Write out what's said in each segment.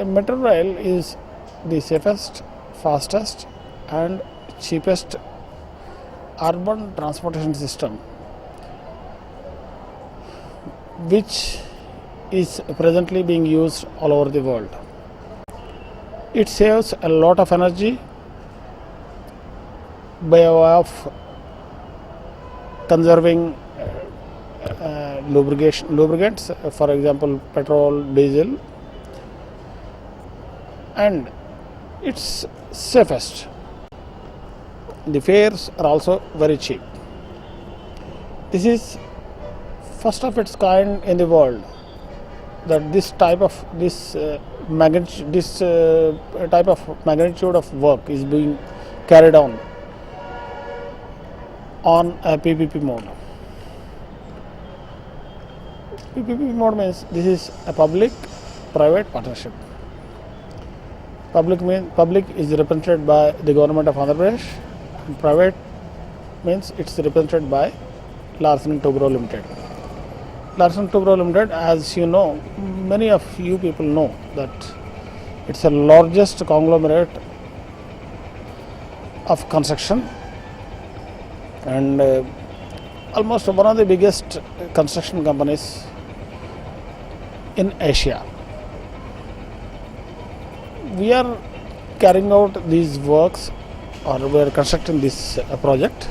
a metro rail is the safest, fastest, and cheapest urban transportation system, which is presently being used all over the world. It saves a lot of energy by way of conserving lubricants, for example, petrol, diesel, and it's safest. The fares are also very cheap. This is first of its kind in the world that this type of magnitude of work is being carried on a PPP mode. PPP mode means this is a public-private partnership. Public is represented by the government of Andhra Pradesh, and private means it's represented by Larsen & Toubro Limited. Larsen & Toubro Limited, as you know, many of you people know that it's the largest conglomerate of construction and almost one of the biggest construction companies in Asia. We are carrying out these works, or we are constructing this project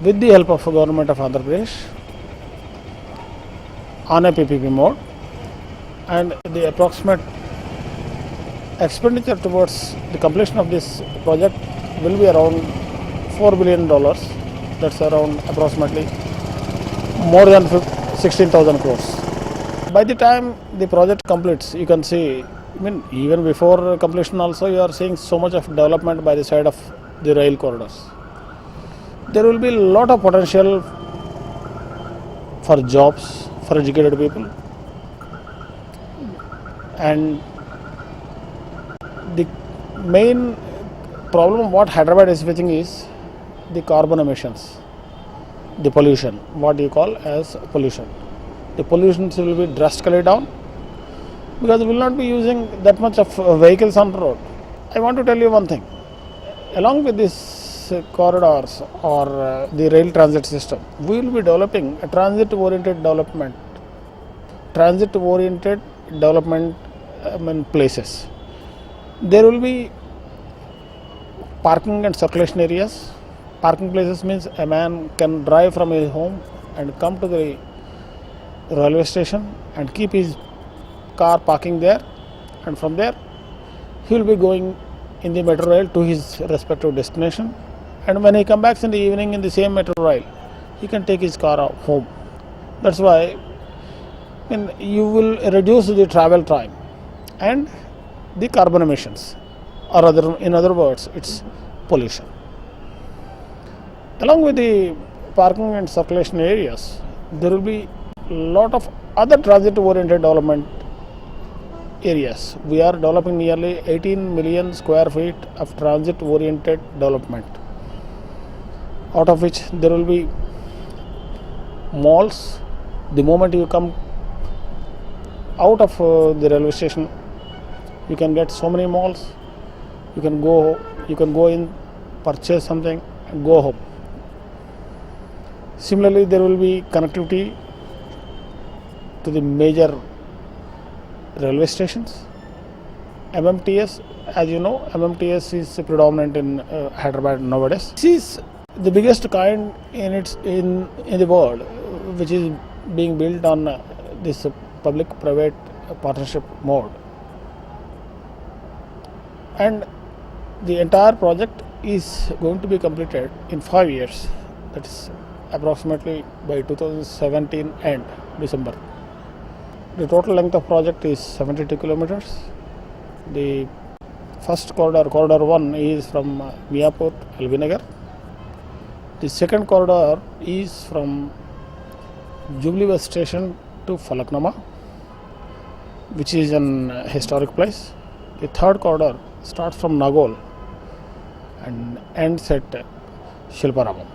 with the help of the government of Andhra Pradesh on a PPP mode, and the approximate expenditure towards the completion of this project will be around $4 billion. That's around approximately more than 16,000 crores. By the time the project completes, you can see, even before completion also, you are seeing so much of development by the side of the rail corridors. There will be a lot of potential for jobs for educated people, and the main problem what Hyderabad is facing is the carbon emissions, the pollution, what you call as pollution. The pollution will be drastically down because we will not be using that much of vehicles on the road. I want to tell you one thing. Along with these corridors or the rail transit system, we will be developing a transit-oriented development places. There will be parking and circulation areas. Parking places means a man can drive from his home and come to the railway station and keep his car parking there, and from there he will be going in the metro rail to his respective destination, and when he comes back in the evening in the same metro rail, he can take his car home. That's why you will reduce the travel time and the carbon emissions, or in other words, it's pollution. Along with the parking and circulation areas, there will be a lot of other transit-oriented development areas. We are developing nearly 18 million square feet of transit-oriented development, out of which there will be malls. The moment you come out of the railway station, you can get so many malls. You can go in, purchase something, and go home. Similarly, there will be connectivity to the major railway stations. MMTS, as you know, MMTS is predominant in Hyderabad nowadays. This is the biggest kind in the world, which is being built on this public-private partnership mode, and the entire project is going to be completed in 5 years. That is approximately by 2017 end December. The total length of project is 72 kilometers. The first corridor 1, is from Miapur, Elbinagar. The second corridor is from Jubilee Bus Station to Falaknuma, which is an historic place. The third corridor starts from Nagol and ends at Shilparamam.